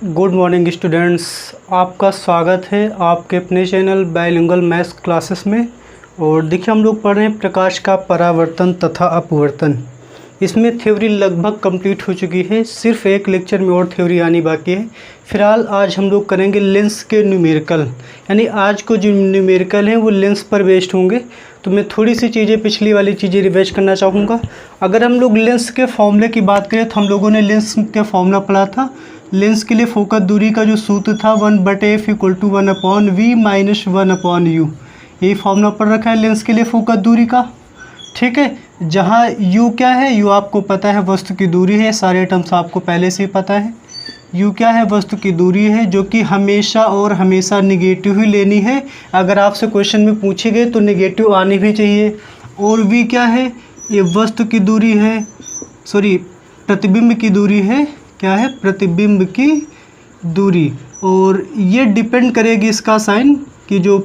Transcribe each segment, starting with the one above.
Good morning students, आपका स्वागत है आपके अपने चैनल बाइलिंगुअल मैथ्स क्लासेस में। और देखिए हम लोग पढ़ रहे हैं प्रकाश का परावर्तन तथा अपवर्तन। इसमें थ्योरी लगभग कंप्लीट हो चुकी है, सिर्फ एक लेक्चर में और थ्योरी आनी बाकी है। फिलहाल आज हम लोग करेंगे लेंस के न्यूमेरिकल, यानी आज को जो न्यूमेरिकल हैं वो लेंस पर बेस्ड होंगे। तो मैं थोड़ी सी चीज़ें पिछली वाली चीज़ें रिवाइज करना चाहूँगा। अगर हम लोग लेंस के फॉर्मूले की बात करें तो हम लोगों ने लेंस के फॉर्मूला पढ़ा था। लेंस के लिए फोकस दूरी का जो सूत्र था 1/f = 1/v - 1/u। यही फॉर्मूला पढ़ रखा है लेंस के लिए फोकस दूरी का, ठीक है। जहाँ u क्या है, u आपको पता है वस्तु की दूरी है, सारे टर्म्स आपको पहले से ही पता है। u क्या है, वस्तु की दूरी है, जो कि हमेशा और हमेशा निगेटिव ही लेनी है। अगर आपसे क्वेश्चन में पूछे गए तो निगेटिव आनी भी चाहिए। और v क्या है, ये वस्तु की दूरी है, प्रतिबिंब की दूरी है। क्या है, प्रतिबिंब की दूरी। और ये डिपेंड करेगी इसका साइन कि जो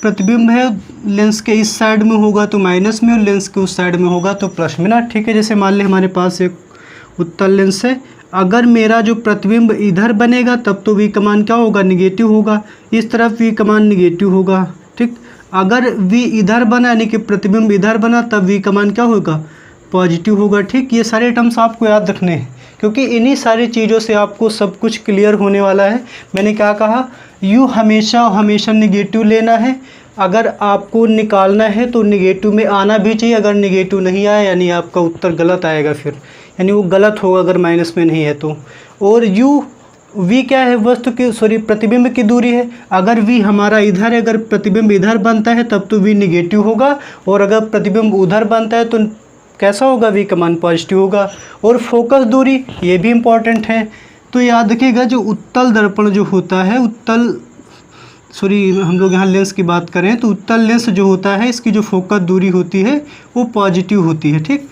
प्रतिबिंब है लेंस के इस साइड में होगा तो माइनस में, और लेंस के उस साइड में होगा तो प्लस में ना, ठीक है। जैसे मान लें हमारे पास एक उत्तल लेंस है, अगर मेरा जो प्रतिबिंब इधर बनेगा तब तो v का मान क्या होगा, निगेटिव होगा। इस तरफ v का मान निगेटिव होगा, ठीक। अगर v इधर बना यानी कि प्रतिबिंब इधर बना तब v का मान क्या होगा, पॉजिटिव होगा, ठीक। ये सारे टर्म्स आपको याद रखने हैं क्योंकि इन्हीं सारी चीज़ों से आपको सब कुछ क्लियर होने वाला है। मैंने क्या कहा, u हमेशा निगेटिव लेना है। अगर आपको निकालना है तो निगेटिव में आना भी चाहिए। अगर निगेटिव नहीं आया यानी आपका उत्तर गलत आएगा, फिर यानी वो गलत होगा अगर माइनस में नहीं है तो। और v क्या है, वस्तु की प्रतिबिंब की दूरी है। अगर v हमारा इधर है, अगर प्रतिबिंब इधर बनता है तब तो v निगेटिव होगा, और अगर प्रतिबिंब उधर बनता है तो कैसा होगा, v का मान पॉजिटिव होगा। और फोकस दूरी ये भी इम्पॉर्टेंट है, तो याद रखिएगा जो उत्तल दर्पण जो होता है, हम लोग यहाँ लेंस की बात करें तो उत्तल लेंस जो होता है इसकी जो फोकस दूरी होती है वो पॉजिटिव होती है, ठीक।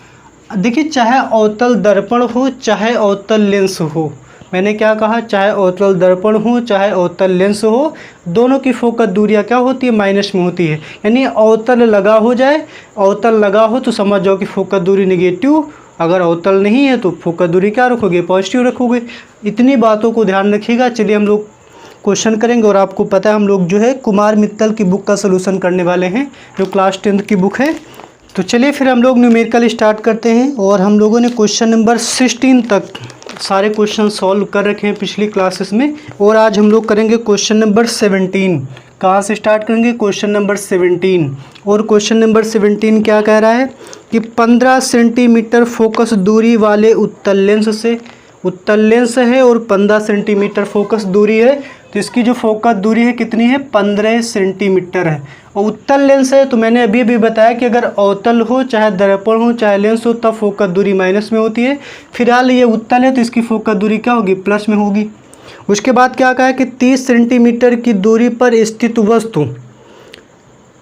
देखिए चाहे अवतल दर्पण हो चाहे अवतल लेंस हो, मैंने क्या कहा, चाहे अवतल दर्पण हो चाहे अवतल लेंस हो, दोनों की फोकस दूरियाँ क्या होती है, माइनस में होती है। यानी अवतल लगा हो जाए, अवतल लगा हो तो समझ जाओ कि फोकस दूरी निगेटिव, अगर अवतल नहीं है तो फोकस दूरी क्या रखोगे, पॉजिटिव रखोगे। इतनी बातों को ध्यान रखिएगा। चलिए हम लोग क्वेश्चन करेंगे। और आपको पता है हम लोग जो है कुमार मित्तल की बुक का सलूशन करने वाले हैं, जो क्लास 10th की बुक है। तो चलिए फिर हम लोग न्यूमेरिकल स्टार्ट करते हैं। और हम लोगों ने क्वेश्चन नंबर 16 तक सारे क्वेश्चन सॉल्व कर रखे हैं पिछली क्लासेस में, और आज हम लोग करेंगे क्वेश्चन नंबर 17। कहाँ से स्टार्ट करेंगे, क्वेश्चन नंबर 17। और क्वेश्चन नंबर 17 क्या कह रहा है कि 15 सेंटीमीटर फोकस दूरी वाले उत्तल लेंस है और 15 सेंटीमीटर फोकस दूरी है, तो इसकी जो फोकस दूरी है कितनी है, 15 सेंटीमीटर है। और उत्तल लेंस है तो मैंने अभी भी बताया कि अगर अवतल हो चाहे दर्पण हो चाहे लेंस हो तब फोकस दूरी माइनस में होती है। फिलहाल ये उत्तल है तो इसकी फोकस दूरी क्या होगी, प्लस में होगी। उसके बाद क्या कहा है कि 30 सेंटीमीटर की दूरी पर स्थित वस्तु,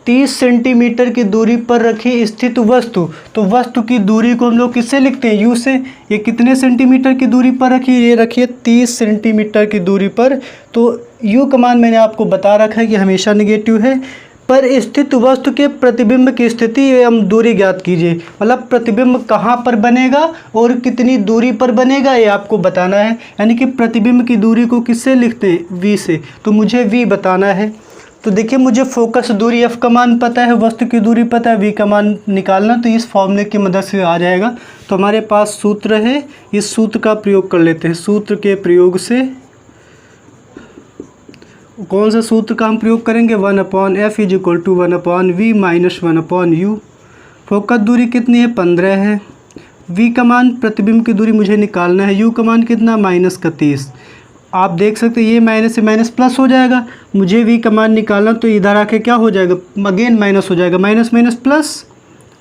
30 सेंटीमीटर की दूरी पर रखी स्थित वस्तु, तो वस्तु की दूरी को हम लोग किससे लिखते हैं, u से। ये कितने सेंटीमीटर की दूरी पर रखी, ये रखिए 30 सेंटीमीटर की दूरी पर। तो u का मान मैंने आपको बता रखा है कि हमेशा निगेटिव है। पर स्थित वस्तु के प्रतिबिंब की स्थिति एवं दूरी ज्ञात कीजिए, मतलब प्रतिबिंब कहाँ पर बनेगा और कितनी दूरी पर बनेगा ये आपको बताना है। यानी कि प्रतिबिंब की दूरी को किससे लिखते हैं, v से, तो मुझे v बताना है। तो देखिए मुझे फोकस दूरी f का मान पता है, वस्तु की दूरी पता है, v का मान निकालना तो इस फॉर्मूले की मदद से आ जाएगा। तो हमारे पास सूत्र है, इस सूत्र का प्रयोग कर लेते हैं। सूत्र के प्रयोग से कौन सा सूत्र का हम प्रयोग करेंगे, 1/f = 1/v - 1/u। फोकस दूरी कितनी है, 15 है। v का मान, प्रतिबिंब की दूरी मुझे निकालना है, u का मान कितना, -31। आप देख सकते हैं ये माइनस से माइनस प्लस हो जाएगा। मुझे v का मान निकालना तो इधर आके क्या हो जाएगा, अगेन माइनस हो जाएगा, माइनस माइनस प्लस,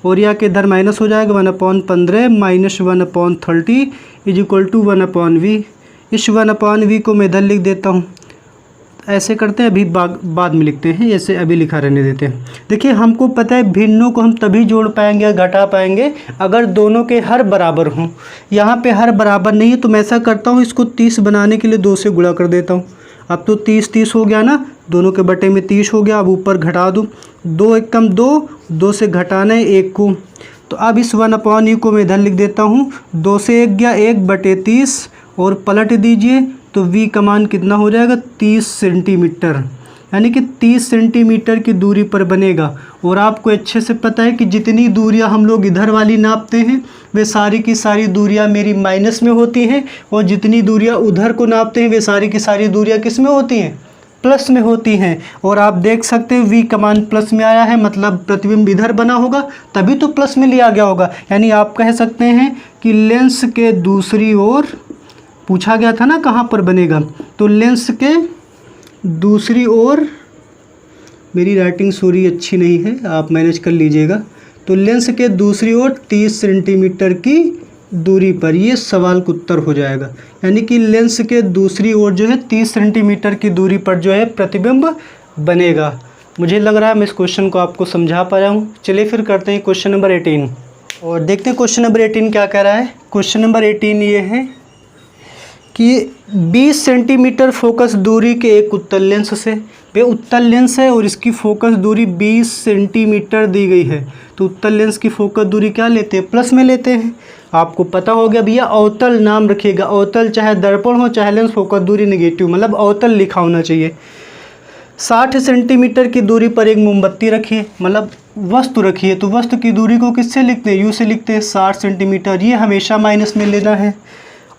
और यह के इधर माइनस हो जाएगा, 1/15 - 1/30 = 1/v। इस 1/v को मैं इधर लिख देता हूँ। ऐसे करते हैं, अभी बाद में लिखते हैं, ऐसे अभी लिखा रहने देते हैं। देखिए हमको पता है भिन्नों को हम तभी जोड़ पाएंगे या घटा पाएंगे अगर दोनों के हर बराबर हों। यहाँ पे हर बराबर नहीं है तो मैं ऐसा करता हूँ, इसको 30 बनाने के लिए 2 से गुणा कर देता हूँ। अब तो 30 हो गया ना, दोनों के बटे में 30 हो गया। अब ऊपर घटा दूँ, 2 एकम 2 से घटाना है 1 को, तो अब इस 1/u को मैं इधर लिख देता हूँ। 2 से 1 गया, 1/30 और पलट दीजिए तो v का मान कितना हो जाएगा 30 सेंटीमीटर, यानी कि 30 सेंटीमीटर की दूरी पर बनेगा। और आपको अच्छे से पता है कि जितनी दूरियां हम लोग इधर वाली नापते हैं वे सारी की सारी दूरियां मेरी माइनस में होती हैं, और जितनी दूरियां उधर को नापते हैं वे सारी की सारी दूरियां किस में होती हैं, प्लस में होती हैं। और आप देख सकते हैं v का मान प्लस में आया है, मतलब प्रतिबिंब इधर बना होगा तभी तो प्लस में लिया गया होगा। यानी आप कह सकते हैं कि लेंस के दूसरी ओर, पूछा गया था ना कहाँ पर बनेगा, तो लेंस के दूसरी ओर, मेरी राइटिंग सॉरी अच्छी नहीं है, आप मैनेज कर लीजिएगा। तो लेंस के दूसरी ओर 30 सेंटीमीटर की दूरी पर, ये सवाल का उत्तर हो जाएगा। यानी कि लेंस के दूसरी ओर जो है 30 सेंटीमीटर की दूरी पर जो है प्रतिबिंब बनेगा। मुझे लग रहा है मैं इस क्वेश्चन को आपको समझा पाया हूँ। चलिए फिर करते हैं क्वेश्चन नंबर 18 और देखते हैं क्वेश्चन नंबर 18 क्या कह रहा है। क्वेश्चन नंबर 18 ये है कि 20 सेंटीमीटर फोकस दूरी के एक उत्तल लेंस से, वे उत्तल लेंस है और इसकी फोकस दूरी 20 सेंटीमीटर दी गई है, तो उत्तल लेंस की फोकस दूरी क्या लेते हैं, प्लस में लेते हैं। आपको पता हो गया भैया, अवतल नाम रखिएगा, अवतल चाहे दर्पण हो चाहे लेंस, फोकस दूरी नेगेटिव, मतलब अवतल लिखा होना चाहिए। 60 सेंटीमीटर की दूरी पर एक मोमबत्ती रखिए, मतलब वस्तु रखिए, तो वस्तु की दूरी को किससे लिखते हैं, यू से लिखते हैं 60 सेंटीमीटर, ये हमेशा माइनस में लेना है।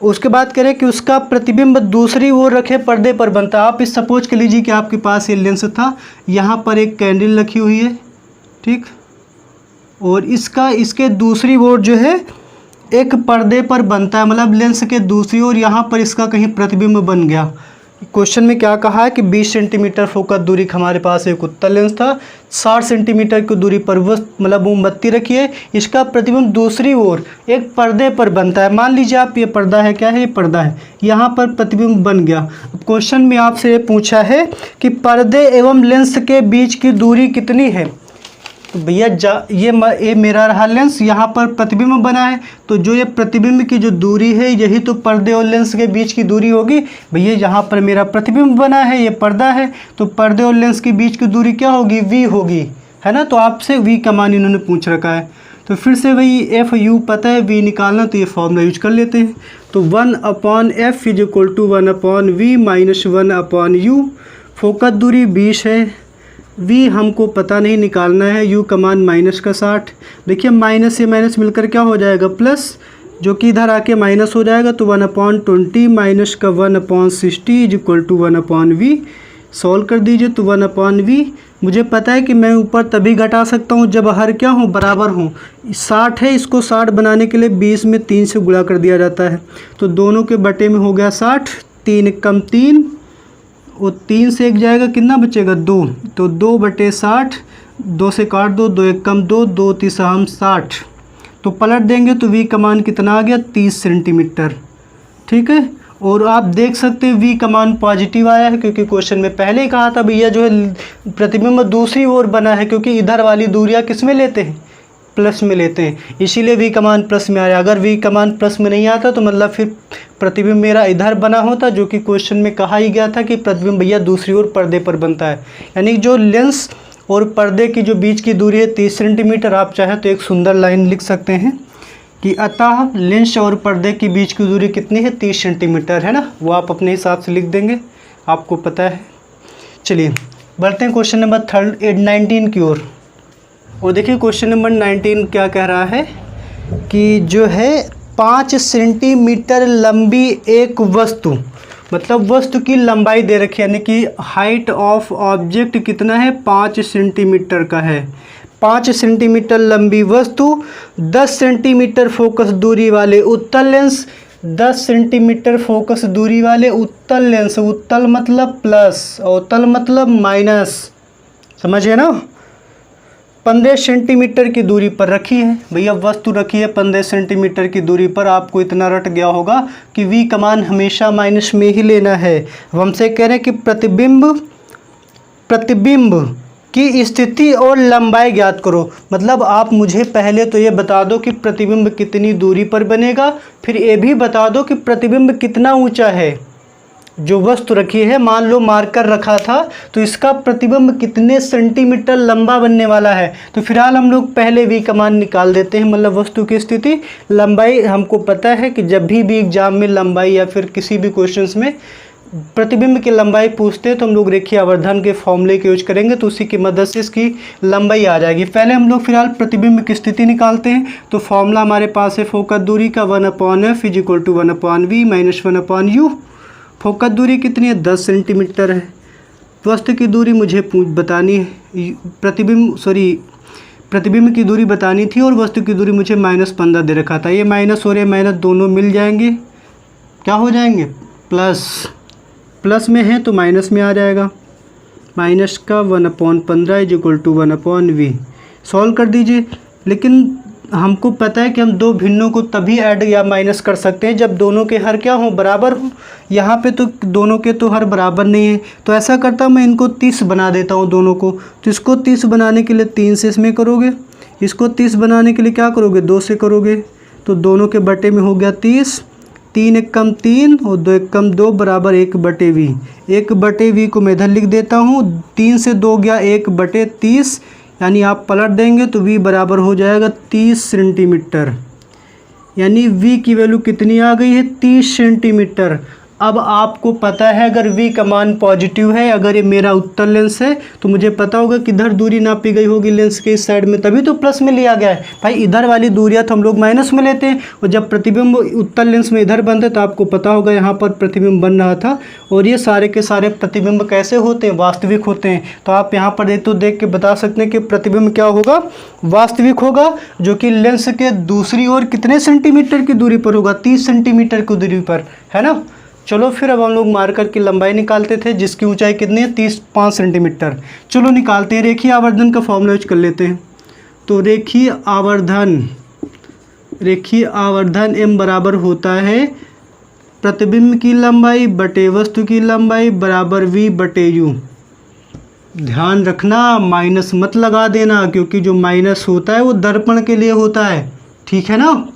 उसके बाद करें कि उसका प्रतिबिंब दूसरी ओर रखे पर्दे पर बनता है। आप इस सपोज कर लीजिए कि आपके पास ये लेंस था, यहाँ पर एक कैंडल रखी हुई है, ठीक, और इसके दूसरी ओर जो है एक पर्दे पर बनता है, मतलब लेंस के दूसरी ओर यहाँ पर इसका कहीं प्रतिबिंब बन गया। क्वेश्चन में क्या कहा है कि 20 सेंटीमीटर फोकस दूरी का हमारे पास एक उत्तल लेंस था, 60 सेंटीमीटर की दूरी पर मतलब मोमबत्ती रखी है, इसका प्रतिबिंब दूसरी ओर एक पर्दे पर बनता है। मान लीजिए आप, ये पर्दा है, क्या है, ये पर्दा है, यहाँ पर प्रतिबिंब बन गया। अब क्वेश्चन में आपसे ये पूछा है कि पर्दे एवं लेंस के बीच की दूरी कितनी है। तो भैया ये मेरा रहा लेंस, यहाँ पर प्रतिबिंब बना है, तो जो ये प्रतिबिंब की जो दूरी है यही तो पर्दे और लेंस के बीच की दूरी होगी। भैया यहाँ पर मेरा प्रतिबिंब बना है, ये पर्दा है, तो पर्दे और लेंस के बीच की दूरी क्या होगी, v होगी, है ना। तो आपसे v का मान इन्होंने पूछ रखा है, तो फिर से वही एफ यू पता है, v निकालना, तो ये फॉर्मूला यूज कर लेते हैं। तो 1/f is equal to 1/v minus 1/u। Focus दूरी 20 है, v हमको पता नहीं, निकालना है, u का मान माइनस का 60। देखिए माइनस से माइनस मिलकर क्या हो जाएगा, प्लस, जो कि इधर आके माइनस हो जाएगा, तो 1/20 माइनस का 1/60 is equal to 1/v। Solve कर दीजिए, तो 1/v। मुझे पता है कि मैं ऊपर तभी घटा सकता हूँ जब हर क्या हो, बराबर हो। 60 है, इसको 60 बनाने के लिए 20 में 3 से गुणा कर दिया जाता है, तो दोनों के बटे में हो गया 60, 3 कम 3, और 3 से 1 जाएगा, कितना बचेगा 2, तो 2/60, 2 से काट दो, 2 1 कम 2, 2 3 हम 60, तो पलट देंगे तो v का मान कितना आ गया, 30 सेंटीमीटर, ठीक है। और आप देख सकते हैं v का मान पॉजिटिव आया है, क्योंकि क्वेश्चन में पहले ही कहा था भैया जो है प्रतिबिंब दूसरी ओर बना है, क्योंकि इधर वाली दूरियां किस में लेते हैं, प्लस में लेते हैं, इसीलिए v का मान प्लस में आया। अगर v का मान प्लस में नहीं आता तो मतलब फिर प्रतिबिंब मेरा इधर बना होता, जो कि क्वेश्चन में कहा ही गया था कि प्रतिबिंब भैया दूसरी ओर पर्दे पर बनता है। यानी जो लेंस और पर्दे की जो बीच की दूरी है 30 सेंटीमीटर, आप चाहे तो एक सुंदर लाइन लिख सकते हैं कि अतः लेंस और पर्दे के बीच की दूरी कितनी है, 30 सेंटीमीटर, है ना। वो आप अपने हिसाब से लिख देंगे, आपको पता है। चलिए बढ़ते हैं क्वेश्चन नंबर 19 की ओर। और देखिए क्वेश्चन नंबर 19 क्या कह रहा है कि जो है 5 सेंटीमीटर लंबी एक वस्तु, मतलब वस्तु की लंबाई दे रखी है, यानी कि हाइट ऑफ ऑब्जेक्ट कितना है, 5 सेंटीमीटर का है। 5 सेंटीमीटर लंबी वस्तु 10 सेंटीमीटर फोकस दूरी वाले उत्तल लेंस, 10 सेंटीमीटर फोकस दूरी वाले उत्तल लेंस, उत्तल मतलब प्लस, अवतल मतलब माइनस, समझिए ना। 15 सेंटीमीटर की दूरी पर रखी है, भैया वस्तु रखी है 15 सेंटीमीटर की दूरी पर। आपको इतना रट गया होगा कि v का मान हमेशा माइनस में ही लेना है। अब हमसे कह रहे हैं कि प्रतिबिंब की स्थिति और लंबाई ज्ञात करो। मतलब आप मुझे पहले तो ये बता दो कि प्रतिबिंब कितनी दूरी पर बनेगा, फिर ये भी बता दो कि प्रतिबिंब कितना ऊंचा है। जो वस्तु रखी है, मान लो मार्कर रखा था, तो इसका प्रतिबिंब कितने सेंटीमीटर लंबा बनने वाला है। तो फिलहाल हम लोग पहले v का मान निकाल देते हैं, मतलब वस्तु की स्थिति। लंबाई हमको पता है कि जब भी एग्जाम में लंबाई या फिर किसी भी क्वेश्चंस में प्रतिबिंब की लंबाई पूछते हैं तो हम लोग रेखीय आवर्धन के फॉर्मूले के यूज करेंगे, तो उसी की मदद से इसकी लंबाई आ जाएगी। पहले हम लोग फिलहाल प्रतिबिंब की स्थिति निकालते हैं। तो फॉर्मूला हमारे पास है फोकस दूरी का 1/f = 1/v - 1/u। फोकस दूरी कितनी है? 10 सेंटीमीटर है। वस्तु की दूरी मुझे बतानी है, प्रतिबिंब की दूरी बतानी थी और वस्तु की दूरी मुझे -15 दे रखा था। ये माइनस और ये माइनस दोनों मिल जाएंगे, क्या हो जाएंगे? प्लस में है तो माइनस में आ जाएगा। माइनस का 1/15 = 1/v। सॉल्व कर दीजिए। लेकिन हमको पता है कि हम दो भिन्नों को तभी ऐड या माइनस कर सकते हैं जब दोनों के हर क्या हो? बराबर हो। यहाँ पे तो दोनों के तो हर बराबर नहीं है, तो ऐसा करता हूँ मैं इनको 30 बना देता हूँ दोनों को। तो इसको 30 बनाने के लिए 3 से इसमें करोगे, इसको 30 बनाने के लिए क्या करोगे? 2 से करोगे। तो दोनों के बटे में हो गया 30। 3 × 1 = 3 और 2 × 1 = 2 बराबर 1/v। 1/v को मैं इधर लिख देता हूँ। 3 से 2 गया 1/30, यानी आप पलट देंगे तो v बराबर हो जाएगा 30 सेंटीमीटर। यानी v की वैल्यू कितनी आ गई है? 30 सेंटीमीटर। अब आपको पता है अगर v का मान पॉजिटिव है, अगर ये मेरा उत्तल लेंस है, तो मुझे पता होगा किधर दूरी नापी गई होगी लेंस के इस साइड में, तभी तो प्लस में लिया गया है। भाई इधर वाली दूरियां तो हम लोग माइनस में लेते हैं, और जब प्रतिबिंब उत्तल लेंस में इधर बनते तो आपको पता होगा यहाँ पर प्रतिबिंब बन रहा था। और ये सारे के सारे प्रतिबिंब कैसे होते हैं? वास्तविक होते हैं। तो आप यहाँ पर देख के बता सकते हैं कि प्रतिबिंब क्या होगा? वास्तविक होगा, जो कि लेंस के दूसरी ओर कितने सेंटीमीटर की दूरी पर होगा? 30 सेंटीमीटर की दूरी पर, है ना। चलो फिर अब हम लोग मार्कर की लंबाई निकालते थे, जिसकी ऊंचाई कितनी है? 5 सेंटीमीटर। चलो निकालते हैं। रेखीय आवर्धन का फॉर्मूला यूज कर लेते हैं। तो रेखीय आवर्धन m बराबर होता है प्रतिबिंब की लंबाई बटे वस्तु की लंबाई बराबर v/u। ध्यान रखना, माइनस मत लगा देना, क्योंकि जो माइनस होता है वो दर्पण के लिए होता है, ठीक है ना।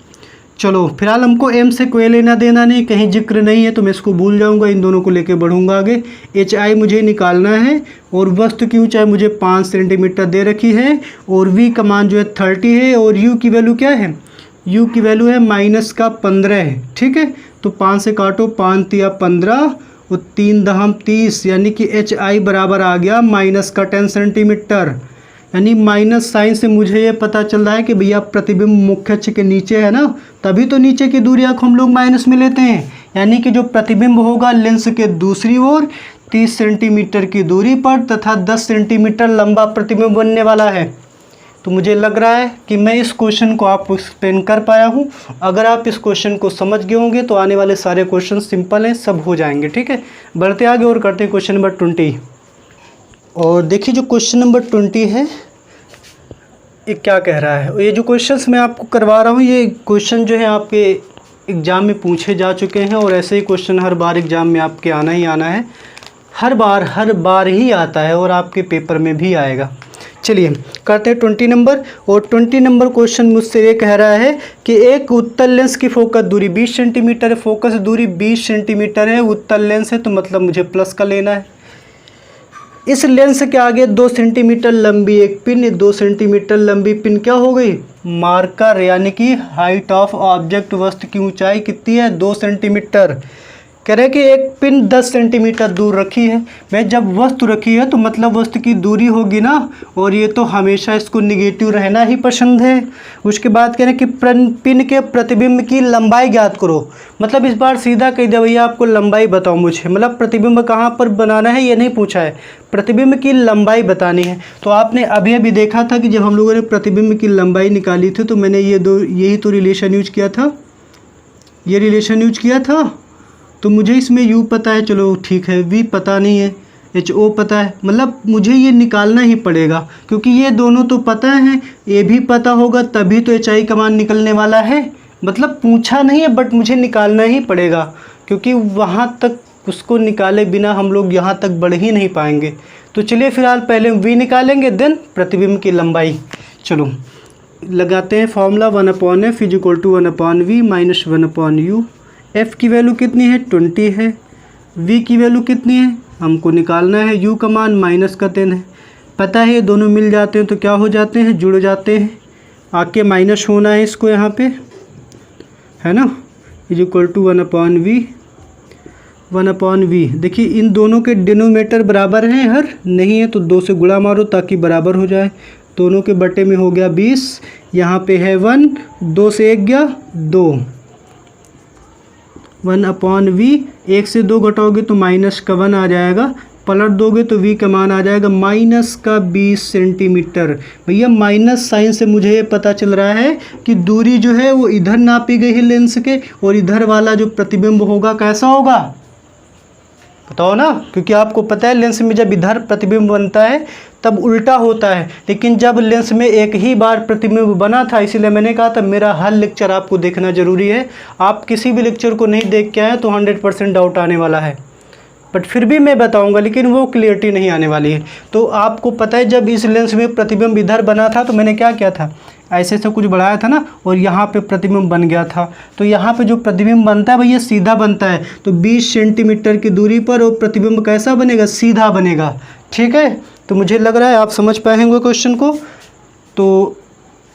चलो फिलहाल हमको m से कोई लेना देना नहीं, कहीं जिक्र नहीं है तो मैं इसको भूल जाऊंगा, इन दोनों को लेके बढ़ूंगा आगे। hi मुझे निकालना है और वस्तु की ऊंचाई मुझे 5 सेंटीमीटर दे रखी है, और v का मान जो है 30 है, और u की वैल्यू क्या है? u की वैल्यू है -15 है, ठीक है। तो 5 से काटो, 5 × 15 और 3 × 30, यानी कि hi बराबर आ गया -10 सेंटीमीटर। यानी माइनस साइन से मुझे ये पता चल रहा है कि भैया प्रतिबिंब मुख्य अक्ष के नीचे है ना, तभी तो नीचे की दूरी हम लोग माइनस में लेते हैं। यानी कि जो प्रतिबिंब होगा लेंस के दूसरी ओर 30 सेंटीमीटर की दूरी पर तथा 10 सेंटीमीटर लंबा प्रतिबिंब बनने वाला है। तो मुझे लग रहा है कि मैं इस क्वेश्चन को आप एक्सप्लेन कर पाया हूँ। अगर आप इस क्वेश्चन को समझ गए होंगे तो आने वाले सारे क्वेश्चन सिंपल हैं, सब हो जाएंगे, ठीक है। बढ़ते आगे और करते हैं क्वेश्चन नंबर 20। और देखिए जो क्वेश्चन नंबर 20 है ये क्या कह रहा है। ये जो क्वेश्चंस मैं आपको करवा रहा हूँ, ये क्वेश्चन जो है आपके एग्ज़ाम में पूछे जा चुके हैं, और ऐसे ही क्वेश्चन हर बार एग्ज़ाम में आपके आना ही आना है, हर बार ही आता है, और आपके पेपर में भी आएगा। चलिए करते हैं 20 नंबर। और 20 नंबर क्वेश्चन मुझसे ये कह रहा है कि एक उत्तल लेंस की फोकस दूरी 20 सेंटीमीटर है, फोकस दूरी 20 सेंटीमीटर है, उत्तल लेंस है, तो मतलब मुझे प्लस का लेना है। इस लेंस के आगे 2 सेंटीमीटर लंबी एक पिन, 2 सेंटीमीटर लंबी पिन क्या हो गई? मार्कर, यानी कि हाइट ऑफ ऑब्जेक्ट, वस्तु की ऊंचाई कितनी है? 2 सेंटीमीटर। कह रहे कि एक पिन 10 सेंटीमीटर दूर रखी है। मैं जब वस्तु रखी है तो मतलब वस्तु की दूरी होगी ना, और ये तो हमेशा इसको निगेटिव रहना ही पसंद है। उसके बाद कह रहे कि पिन के प्रतिबिंब की लंबाई ज्ञात करो। मतलब इस बार सीधा कह दिया भैया आपको लंबाई बताओ मुझे, मतलब प्रतिबिंब कहाँ पर बनाना है ये नहीं पूछा है, प्रतिबिंब की लंबाई बतानी है। तो आपने अभी अभी देखा था कि जब हम लोगों ने प्रतिबिंब की लंबाई निकाली थी तो मैंने यही तो रिलेशन यूज किया था, ये रिलेशन यूज किया था। तो मुझे इसमें u पता है, चलो ठीक है, v पता नहीं है, ho पता है, मतलब मुझे ये निकालना ही पड़ेगा, क्योंकि ये दोनों तो पता हैं, ये भी पता होगा तभी तो hi का मान निकलने वाला है। मतलब पूछा नहीं है बट मुझे निकालना ही पड़ेगा, क्योंकि वहाँ तक उसको निकाले बिना हम लोग यहाँ तक बढ़ ही नहीं पाएंगे। तो चलिए फिलहाल पहले v निकालेंगे, देन प्रतिबिंब की लंबाई। चलो लगाते हैं formula 1/f = 1/v - 1/u। f की वैल्यू कितनी है? 20 है। v की वैल्यू कितनी है? हमको निकालना है। u का मान -10 है, पता है ये दोनों मिल जाते हैं तो क्या हो जाते हैं? जुड़ जाते हैं। आके माइनस होना है इसको यहाँ पे, है ना, = 1/v 1/v। देखिए इन दोनों के डिनोमिनेटर बराबर हैं, हर नहीं है तो 2 से गुणा मारो ताकि बराबर हो जाए। दोनों के बटे में हो गया 20, यहाँ पे है 1, 2 से 1 गया 2, 1/v। 1 से 2 घटाओगे तो माइनस का 1 आ जाएगा, पलट दोगे तो v का मान आ जाएगा माइनस का 20 सेंटीमीटर। भैया माइनस साइन से मुझे ये पता चल रहा है कि दूरी जो है वो इधर नापी गई है लेंस के, और इधर वाला जो प्रतिबिंब होगा कैसा होगा बताओ ना, क्योंकि आपको पता है लेंस में जब इधर प्रतिबिंब बनता है तब उल्टा होता है, लेकिन जब लेंस में एक ही बार प्रतिबिंब बना था, इसीलिए मैंने कहा था मेरा हर लेक्चर आपको देखना जरूरी है। आप किसी भी लेक्चर को नहीं देख के आए तो 100% डाउट आने वाला है, बट फिर भी मैं बताऊंगा, लेकिन वो क्लियरिटी नहीं आने वाली है। तो आपको पता है जब इस लेंस में प्रतिबिंब इधर बना था तो मैंने क्या किया था, ऐसे से कुछ बढ़ाया था ना, और यहाँ पे प्रतिबिंब बन गया था। तो यहाँ पे जो प्रतिबिंब बनता है भैया सीधा बनता है, तो 20 सेंटीमीटर की दूरी पर वो प्रतिबिंब कैसा बनेगा, सीधा बनेगा। ठीक है, तो मुझे लग रहा है आप समझ पाएंगे क्वेश्चन को। तो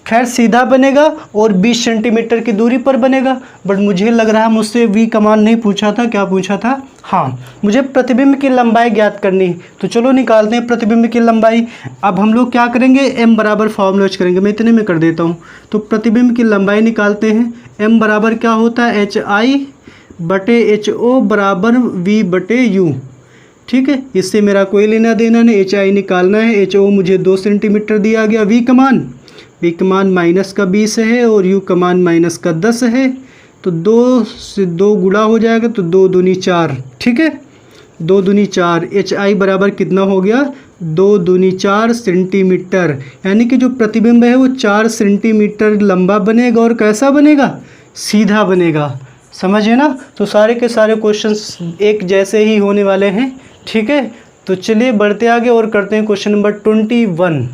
खैर सीधा बनेगा और 20 सेंटीमीटर की दूरी पर बनेगा, बट मुझे लग रहा है मुझसे v का मान नहीं पूछा था, क्या पूछा था, हाँ मुझे प्रतिबिंब की लंबाई ज्ञात करनी। तो चलो निकालते हैं प्रतिबिंब की लंबाई। अब हम लोग क्या करेंगे, m बराबर फॉर्मूला यूज करेंगे, मैं इतने में कर देता हूँ। तो प्रतिबिंब की लंबाई निकालते हैं, m बराबर क्या होता है HI/HO बराबर v/u। ठीक है, इससे मेरा कोई लेना देना नहीं, HI निकालना है, HO मुझे 2 सेंटीमीटर दिया गया, v का मान माइनस का 20 है और u का मान माइनस का 10 है। तो 2 से 2 गुणा हो जाएगा तो 2 दूनी 4। ठीक है, 2 दूनी 4, HI बराबर कितना हो गया, 2 दूनी 4 सेंटीमीटर। यानी कि जो प्रतिबिंब है वो 4 सेंटीमीटर लंबा बनेगा और कैसा बनेगा, सीधा बनेगा। समझे ना। तो सारे के सारे क्वेश्चंस एक जैसे ही होने वाले हैं। ठीक है, तो चलिए बढ़ते आगे और करते हैं क्वेश्चन नंबर 21।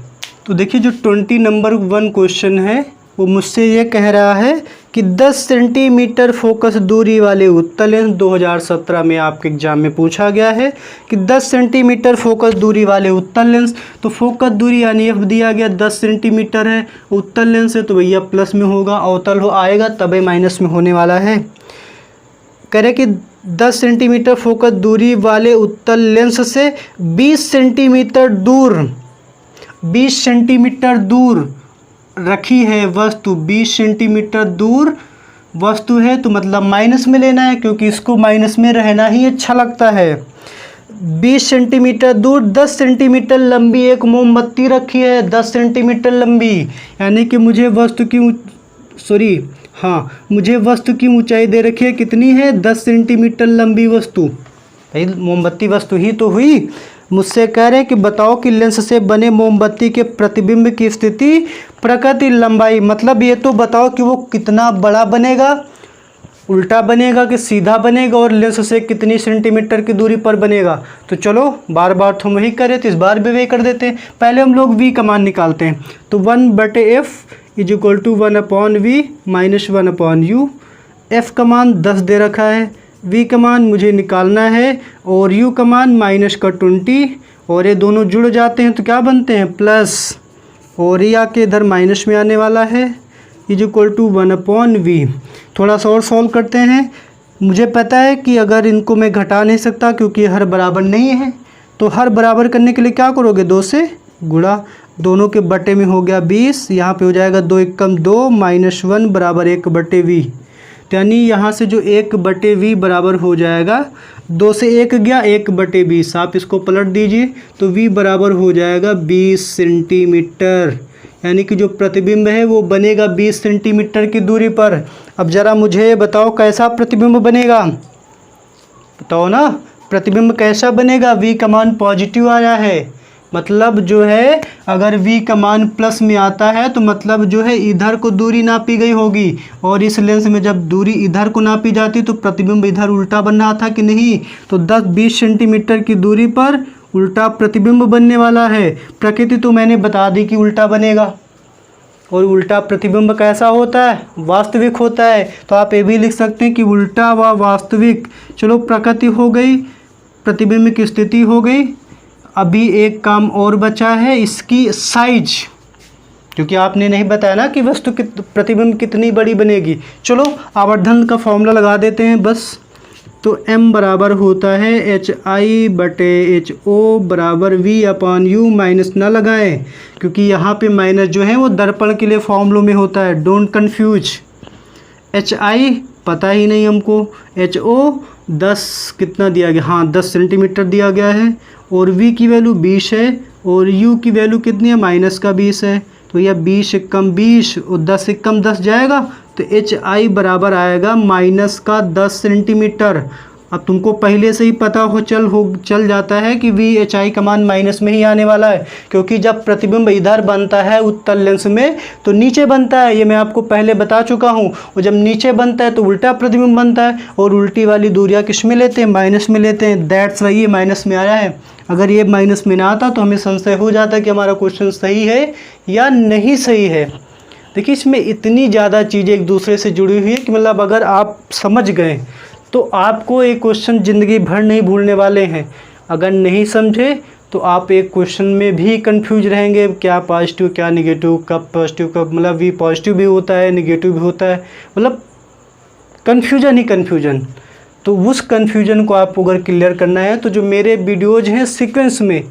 तो देखिए जो 20 नंबर 1 क्वेश्चन है वो मुझसे ये कह रहा है कि 10 सेंटीमीटर फोकस दूरी वाले उत्तल लेंस 2017 में आपके एग्जाम में पूछा गया है कि 10 सेंटीमीटर फोकस दूरी वाले उत्तल लेंस। तो फोकस दूरी यानी एफ दिया गया 10 सेंटीमीटर है, उत्तल लेंस है तो भैया प्लस में होगा, अवतल हो आएगा तभी माइनस में होने वाला है। कह रहे कि 10 सेंटीमीटर फोकस दूरी वाले उत्तल लेंस से 20 सेंटीमीटर दूर रखी है वस्तु, 20 सेंटीमीटर दूर वस्तु है, तो मतलब माइनस में लेना है क्योंकि इसको माइनस में रहना ही अच्छा लगता है। 20 सेंटीमीटर दूर 10 सेंटीमीटर लंबी एक मोमबत्ती रखी है, 10 सेंटीमीटर लंबी, यानी कि मुझे वस्तु की ऊंचाई दे रखी है, कितनी है, 10 सेंटीमीटर लंबी वस्तु। भाई मोमबत्ती वस्तु ही तो हुई। मुझसे कह रहे हैं कि बताओ कि लेंस से बने मोमबत्ती के प्रतिबिंब की स्थिति प्रकृति लंबाई, मतलब ये तो बताओ कि वो कितना बड़ा बनेगा, उल्टा बनेगा कि सीधा बनेगा, और लेंस से कितनी सेंटीमीटर की दूरी पर बनेगा। तो चलो बार बार तो हम वही करें तो इस बार भी वही कर देते हैं। पहले हम लोग v का मान निकालते हैं। तो 1/f = 1/v - 1/u। f का मान 10 दे रखा है, v का मान मुझे निकालना है, और u का मान -20, और ये दोनों जुड़ जाते हैं तो क्या बनते हैं, प्लस, और ये आके इधर माइनस में आने वाला है, = 1/v। थोड़ा सा और सॉल्व करते हैं। मुझे पता है कि अगर इनको मैं घटा नहीं सकता क्योंकि हर बराबर नहीं है, तो हर बराबर करने के लिए क्या करोगे, 2 से गुणा, दोनों के बटे में हो गया 20, यहाँ पे हो जाएगा 2 × 2 -1 बराबर 1/v। तो यानी यहाँ से जो 1/v बराबर हो जाएगा, 2 से 1 गया 1/20, आप इसको पलट दीजिए तो v बराबर हो जाएगा 20 सेंटीमीटर, यानी कि जो प्रतिबिंब है वो बनेगा 20 सेंटीमीटर की दूरी पर। अब ज़रा मुझे बताओ कैसा प्रतिबिंब बनेगा, बताओ ना, प्रतिबिंब कैसा बनेगा। v का मान पॉजिटिव आया है, मतलब जो है अगर v का मान प्लस में आता है तो मतलब जो है इधर को दूरी नापी गई होगी, और इस लेंस में जब दूरी इधर को नापी जाती तो प्रतिबिंब इधर उल्टा बन रहा था कि नहीं, तो 10-20 सेंटीमीटर की दूरी पर उल्टा प्रतिबिंब बनने वाला है। प्रकृति तो मैंने बता दी कि उल्टा बनेगा, और उल्टा प्रतिबिंब कैसा होता है, वास्तविक होता है। तो आप ये भी लिख सकते हैं कि उल्टा व वास्तविक। चलो प्रकृति हो गई, प्रतिबिंब की स्थिति हो गई। अभी एक काम और बचा है, इसकी साइज, क्योंकि आपने नहीं बताया ना कि वस्तु प्रतिबिंब कितनी बड़ी बनेगी। चलो आवर्धन का फॉर्मूला लगा देते हैं बस। तो m बराबर होता है HI/HO बराबर V/U। माइनस ना लगाएं क्योंकि यहाँ पे माइनस जो है वो दर्पण के लिए फॉर्मूलों में होता है, डोंट कन्फ्यूज। HI पता ही नहीं हमको, HO 10 कितना दिया गया, हाँ 10 सेंटीमीटर दिया गया है, और V की वैल्यू 20 है, और U की वैल्यू कितनी है, -20 है। तो यह 20 कम 20 और 10 कम 10 जाएगा, तो HI बराबर आएगा -10 सेंटीमीटर। अब तुमको पहले से ही पता चल जाता है कि VHI का मान माइनस में ही आने वाला है, क्योंकि जब प्रतिबिंब इधर बनता है उत्तल लेंस में तो नीचे बनता है, ये मैं आपको पहले बता चुका हूँ। और जब नीचे बनता है तो उल्टा प्रतिबिंब बनता है, और उल्टी वाली दूरियाँ किस में लेते हैं, माइनस में लेते हैं। दैट्स वाई ये माइनस में आया है। अगर ये माइनस में ना आता तो हमें संशय हो जाता कि हमारा क्वेश्चन सही है या नहीं सही है। देखिए इसमें इतनी ज़्यादा चीज़ें एक दूसरे से जुड़ी हुई है कि मतलब अगर आप समझ गए तो आपको एक क्वेश्चन ज़िंदगी भर नहीं भूलने वाले हैं। अगर नहीं समझे तो आप एक क्वेश्चन में भी कंफ्यूज रहेंगे, क्या पॉजिटिव क्या निगेटिव, कब पॉजिटिव कब, मतलब वी पॉजिटिव भी होता है निगेटिव भी होता है, मतलब कन्फ्यूजन ही कन्फ्यूजन। तो उस कन्फ्यूजन को आपको अगर क्लियर करना है तो जो मेरे वीडियोज़ हैं सीक्वेंस में,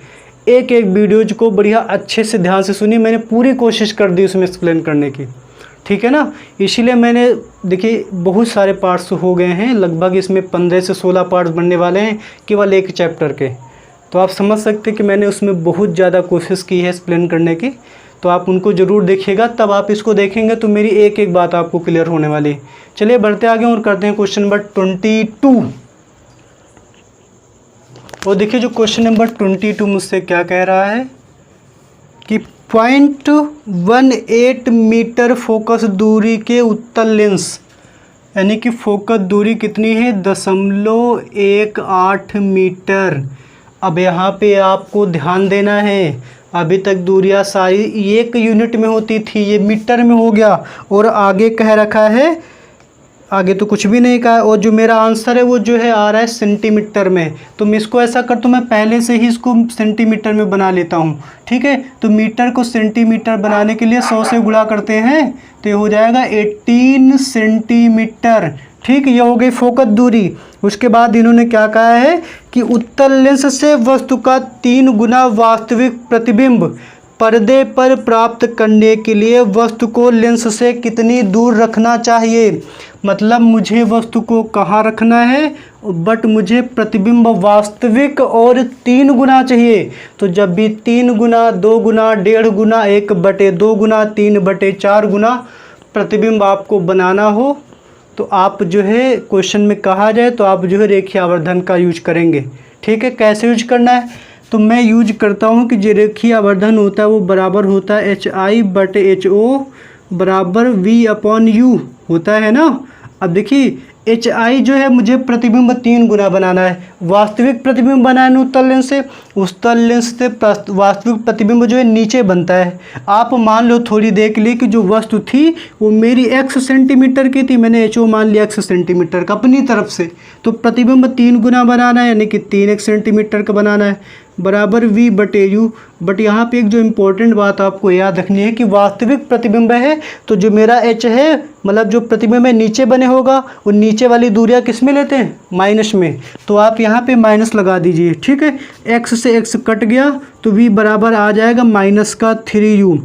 एक एक वीडियोज़ को बढ़िया अच्छे से ध्यान से सुनिए। मैंने पूरी कोशिश कर दी उसमें एक्सप्लेन करने की, ठीक है ना। इसीलिए मैंने देखिए बहुत सारे पार्ट्स हो गए हैं, लगभग इसमें 15 से 16 पार्ट्स बनने वाले हैं केवल एक चैप्टर के। तो आप समझ सकते हैं कि मैंने उसमें बहुत ज़्यादा कोशिश की है एक्सप्लेन करने की। तो आप उनको ज़रूर देखिएगा, तब आप इसको देखेंगे तो मेरी एक एक बात आपको क्लियर होने वाली है। चलिए बढ़ते आगे और करते हैं क्वेश्चन नंबर 22। और देखिए जो क्वेश्चन नंबर 22 मुझसे क्या कह रहा है कि 0.18 मीटर फोकस दूरी के उत्तल लेंस, यानी कि फोकस दूरी कितनी है, 0.18 मीटर। अब यहाँ पे आपको ध्यान देना है, अभी तक दूरियाँ सारी एक यूनिट में होती थी, ये मीटर में हो गया, और आगे कह रखा है, आगे तो कुछ भी नहीं कहा, और जो मेरा आंसर है वो जो है आ रहा है सेंटीमीटर में। तो मैं इसको ऐसा करता हूँ, मैं पहले से ही इसको सेंटीमीटर में बना लेता हूँ, ठीक है। तो मीटर को सेंटीमीटर बनाने के लिए 100 से गुणा करते हैं, तो ये हो जाएगा 18 सेंटीमीटर, ठीक। ये हो गई फोकस दूरी। उसके बाद इन्होंने क्या कहा है कि उत्तल लेंस से वस्तु का 3 गुना वास्तविक प्रतिबिंब पर्दे पर प्राप्त करने के लिए वस्तु को लेंस से कितनी दूर रखना चाहिए। मतलब मुझे वस्तु को कहाँ रखना है, बट मुझे प्रतिबिंब वास्तविक और 3 गुना चाहिए। तो जब भी 3 गुना, 2 गुना, 1.5 गुना, 1/2 गुना, 3/4 गुना प्रतिबिंब आपको बनाना हो तो आप जो है क्वेश्चन में कहा जाए तो आप जो है रेखीय आवर्धन का यूज करेंगे, ठीक है। कैसे यूज करना है, तो मैं यूज करता हूँ कि जो रेखीय आवर्धन होता है वो बराबर होता है HI/HO बराबर V/U होता है ना। अब देखिए HI जो है मुझे प्रतिबिंब 3 गुना बनाना है, वास्तविक प्रतिबिंब बनाना है उत्तल लेंस से, उत्तल लेंस से वास्तविक प्रतिबिंब जो है नीचे बनता है। आप मान लो थोड़ी देर के लिए कि जो वस्तु थी वो मेरी x सेंटीमीटर की थी, मैंने HO मान लिया x सेंटीमीटर का अपनी तरफ से, तो प्रतिबिंब 3 गुना बनाना है, यानी कि 3x सेंटीमीटर का बनाना है, बराबर V/U। बट यहाँ पे एक जो इम्पोर्टेंट बात आपको याद रखनी है कि वास्तविक प्रतिबिंब है तो जो मेरा H है, मतलब जो प्रतिबिंब है नीचे बने होगा, वो नीचे वाली दूरियाँ किस में लेते हैं, माइनस में। तो आप यहाँ पे माइनस लगा दीजिए, ठीक है। x से x कट गया तो V बराबर आ जाएगा -3u।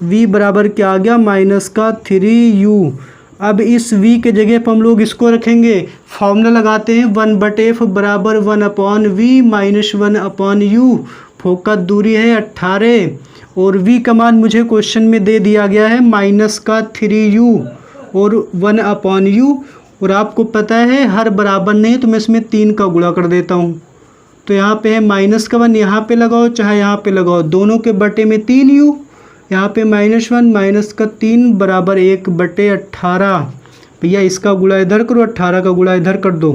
V बराबर क्या आ गया, -3u। अब इस v के जगह पर हम लोग इसको रखेंगे, फॉर्मूला लगाते हैं 1/f बराबर 1/v माइनस 1/u। फोकस दूरी है 18 और v का मान मुझे क्वेश्चन में दे दिया गया है -3u और 1/u। और आपको पता है हर बराबर नहीं तो मैं इसमें 3 का गुणा कर देता हूँ। तो यहाँ पे है -1 यहाँ पे लगाओ चाहे यहाँ पे लगाओ, दोनों के बटे में 3u, यहाँ पे -1 -3 बराबर 1/18। भैया इसका गुणा इधर करो, 18 का गुणा इधर कर दो,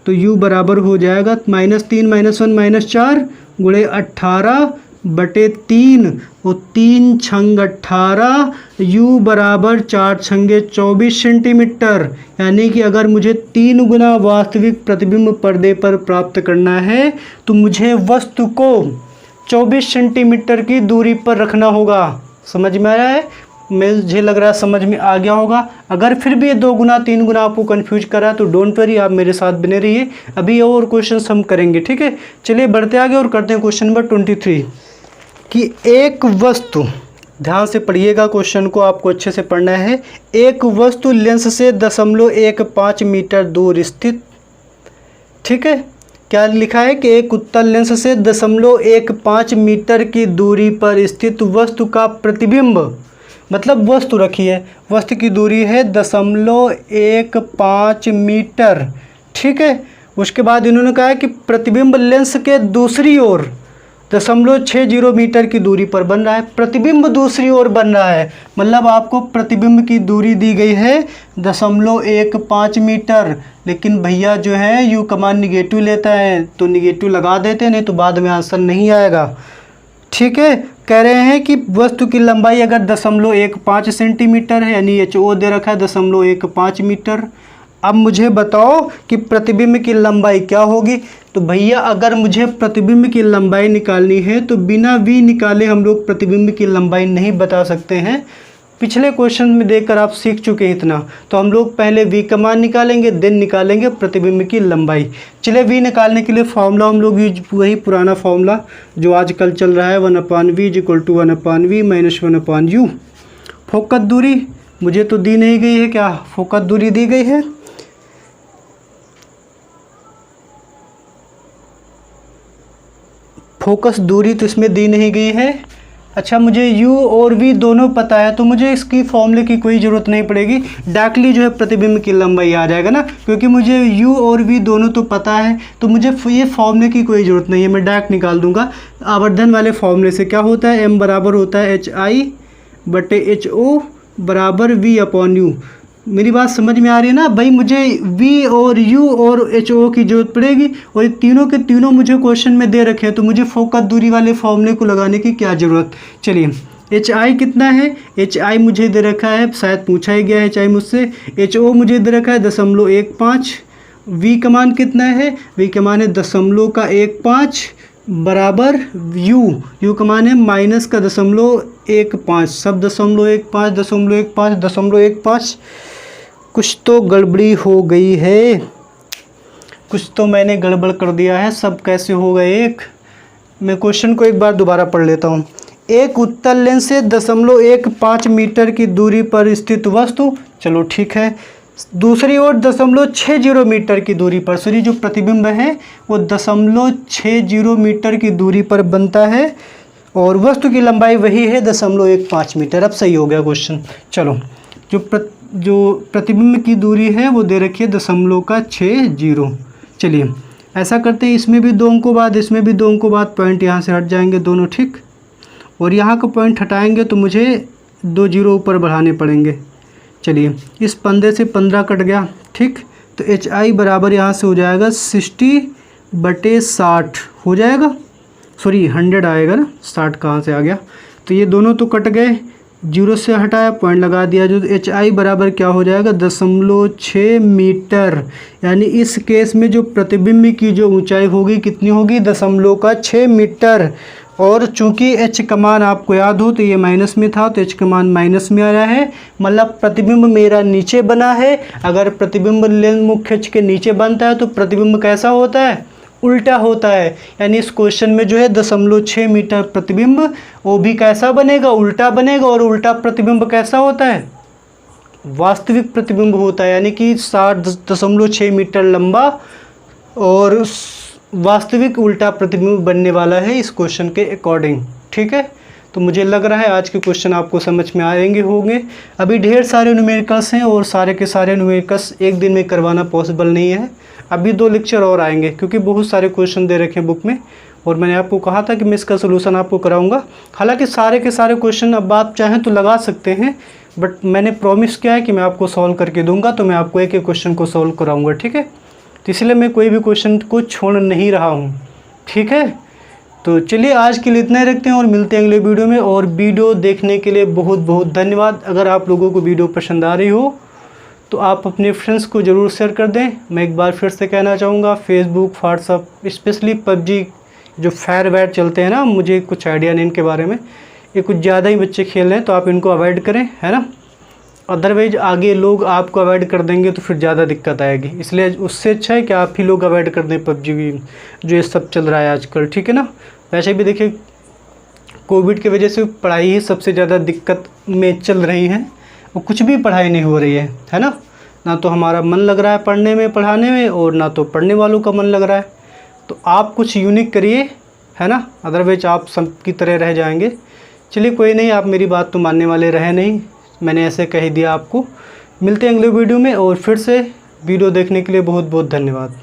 तो u बराबर हो जाएगा -3 -1 -4 गुणे 18/3 और 3 छंग 18, u बराबर 4 छंगे 24 सेंटीमीटर। यानी कि अगर मुझे 3 गुना वास्तविक प्रतिबिंब पर्दे पर प्राप्त करना है तो मुझे वस्तु को 24 सेंटीमीटर की दूरी पर रखना होगा। समझ में आया है, मुझे लग रहा है समझ में आ गया होगा। अगर फिर भी ये 2 गुना 3 गुना आपको कंफ्यूज करा तो डोंट वरी, आप मेरे साथ बने रहिए, अभी और क्वेश्चन हम करेंगे, ठीक है। चलिए बढ़ते आगे और करते हैं क्वेश्चन नंबर 23 कि एक वस्तु, ध्यान से पढ़िएगा क्वेश्चन को, आपको अच्छे से पढ़ना है। एक वस्तु लेंस से 0.15 मीटर दूर स्थित, ठीक है, क्या लिखा है कि एक उत्तल लेंस से 0.15 मीटर की दूरी पर स्थित वस्तु का प्रतिबिंब, मतलब वस्तु रखी है, वस्तु की दूरी है 0.15 मीटर, ठीक है। उसके बाद इन्होंने कहा है कि प्रतिबिंब लेंस के दूसरी ओर 0.60 मीटर की दूरी पर बन रहा है। प्रतिबिंब दूसरी ओर बन रहा है, मतलब आपको प्रतिबिंब की दूरी दी गई है 0.15 मीटर, लेकिन भैया जो है यू कमान निगेटिव लेता है तो निगेटिव लगा देते हैं, नहीं तो बाद में आंसर नहीं आएगा, ठीक है। कह रहे हैं कि वस्तु की लंबाई अगर 0.15 सेंटीमीटर है, यानी HO दे रखा है 0.15 मीटर। अब मुझे बताओ कि प्रतिबिंब की लंबाई क्या होगी। तो भैया अगर मुझे प्रतिबिंब की लंबाई निकालनी है तो बिना v निकाले हम लोग प्रतिबिंब की लंबाई नहीं बता सकते हैं। पिछले क्वेश्चन में देखकर आप सीख चुके हैं इतना, तो हम लोग पहले v का मान निकालेंगे, देन निकालेंगे प्रतिबिंब की लंबाई। चलिए v निकालने के लिए फॉर्मूला हम लोग यूज, वही पुराना फॉर्मूला जो आजकल चल रहा है, 1/v = 1/v - 1/u। फोकस दूरी मुझे तो दी नहीं गई है, क्या फोकस दूरी दी गई है? फोकस दूरी तो इसमें दी नहीं गई है। अच्छा, मुझे u और v दोनों पता है तो मुझे इसकी फॉर्मूले की कोई ज़रूरत नहीं पड़ेगी, डायरेक्टली जो है प्रतिबिंब की लंबाई आ जाएगा ना, क्योंकि मुझे u और v दोनों तो पता है, तो मुझे ये फॉर्मूले की कोई ज़रूरत नहीं है, मैं डायरेक्ट निकाल दूंगा। आवर्धन वाले फॉर्मूले से क्या होता है, m बराबर होता है HI/HO बराबर v/u। मेरी बात समझ में आ रही है ना भाई, मुझे v और u और HO की जरूरत पड़ेगी, और ये तीनों के तीनों मुझे क्वेश्चन में दे रखे हैं, तो मुझे फोकस दूरी वाले फॉर्मूले को लगाने की क्या ज़रूरत। चलिए HI कितना है, HI मुझे दे रखा है, शायद पूछा ही गया है HI मुझसे। HO मुझे दे रखा है 0.15। v का मान कितना है, v का मान है 0.15 बराबर u का मान है -0.15, सब 0.15 कुछ तो गड़बड़ी हो गई है, कुछ तो मैंने गड़बड़ कर दिया है, सब कैसे हो गए। मैं क्वेश्चन को एक बार दोबारा पढ़ लेता हूँ। एक उत्तल लेंस से 0.15 मीटर की दूरी पर स्थित वस्तु, चलो ठीक है, दूसरी ओर 0.60 मीटर की दूरी पर, सॉरी जो प्रतिबिंब है वो 0.60 मीटर की दूरी पर बनता है, और वस्तु की लंबाई वही है 0.15 मीटर। अब सही हो गया क्वेश्चन। चलो, जो प्रतिबिंब की दूरी है वो दे रखी है 0.60। चलिए ऐसा करते हैं, इसमें भी 2 अंकों बाद, इसमें भी 2 अंकों बाद, पॉइंट यहाँ से हट जाएंगे दोनों, ठीक, और यहाँ का पॉइंट हटाएंगे तो मुझे 2 0 ऊपर बढ़ाने पड़ेंगे। चलिए इस 15 से 15 कट गया, ठीक, तो HI बराबर यहाँ से हो जाएगा 60/60 हो जाएगा, सॉरी 100 आएगा ना, 60 कहाँ से आ गया, तो ये दोनों तो कट गए, 0 से हटाया, पॉइंट लगा दिया, जो HI बराबर क्या हो जाएगा 0.6 मीटर। यानी इस केस में जो प्रतिबिंब की जो ऊंचाई होगी कितनी होगी, 0.6 मीटर। और चूंकि h का मान आपको याद हो तो ये माइनस में था, तो h का मान माइनस में आ रहा है, मतलब प्रतिबिंब मेरा नीचे बना है। अगर प्रतिबिंब लेंस मुख्य अक्ष के नीचे बनता है तो प्रतिबिंब कैसा होता है, उल्टा होता है। यानी इस क्वेश्चन में जो है 0.6 मीटर प्रतिबिंब, वो भी कैसा बनेगा, उल्टा बनेगा। और उल्टा प्रतिबिंब कैसा होता है, वास्तविक प्रतिबिंब होता है, यानी कि 60.6 मीटर लंबा और वास्तविक उल्टा प्रतिबिंब बनने वाला है इस क्वेश्चन के अकॉर्डिंग, ठीक है। तो मुझे लग रहा है आज के क्वेश्चन आपको समझ में आएंगे होंगे। अभी ढेर सारे न्यूमेरिकल्स हैं और सारे के सारे न्यूमेरिकल्स एक दिन में करवाना पॉसिबल नहीं है, अभी 2 लेक्चर और आएंगे, क्योंकि बहुत सारे क्वेश्चन दे रखे हैं बुक में, और मैंने आपको कहा था कि मैं इसका सोल्यूशन आपको कराऊंगा। हालांकि सारे के सारे क्वेश्चन अब आप चाहें तो लगा सकते हैं, बट मैंने प्रॉमिस किया है कि मैं आपको सॉल्व करके दूंगा, तो मैं आपको एक एक क्वेश्चन को सॉल्व कराऊंगा, ठीक है। तो इसलिए मैं कोई भी क्वेश्चन को छोड़ नहीं रहा हूँ, ठीक है। तो चलिए आज के लिए इतना ही रखते हैं और मिलते हैं अगले वीडियो में। और वीडियो देखने के लिए बहुत बहुत धन्यवाद। अगर आप लोगों को वीडियो पसंद आ रही हो तो आप अपने फ्रेंड्स को ज़रूर शेयर कर दें। मैं एक बार फिर से कहना चाहूँगा, फेसबुक, व्हाट्सअप, स्पेशली PUBG जो फायरवेयर चलते हैं ना, मुझे कुछ आइडिया नहीं इनके बारे में, ये कुछ ज़्यादा ही बच्चे खेल रहे हैं, तो आप इनको अवॉइड करें, है ना। अदरवाइज आगे लोग आपको अवॉइड कर देंगे तो फिर ज़्यादा दिक्कत आएगी, इसलिए उससे अच्छा है कि आप ही लोग अवॉइड कर दें पबजी जो ये सब चल रहा है आजकल, ठीक है ना। वैसे भी देखिए कोविड की वजह से पढ़ाई ही सबसे ज़्यादा दिक्कत में चल रही है, और कुछ भी पढ़ाई नहीं हो रही है ना। ना तो हमारा मन लग रहा है पढ़ने में, पढ़ाने में, और ना तो पढ़ने वालों का मन लग रहा है। तो आप कुछ यूनिक करिए, है ना, अदरवाइज आप सब की तरह रह जाएंगे। चलिए कोई नहीं, आप मेरी बात तो मानने वाले रहे नहीं, मैंने ऐसे कह दिया आपको। मिलते हैं अगले वीडियो में, और फिर से वीडियो देखने के लिए बहुत बहुत धन्यवाद।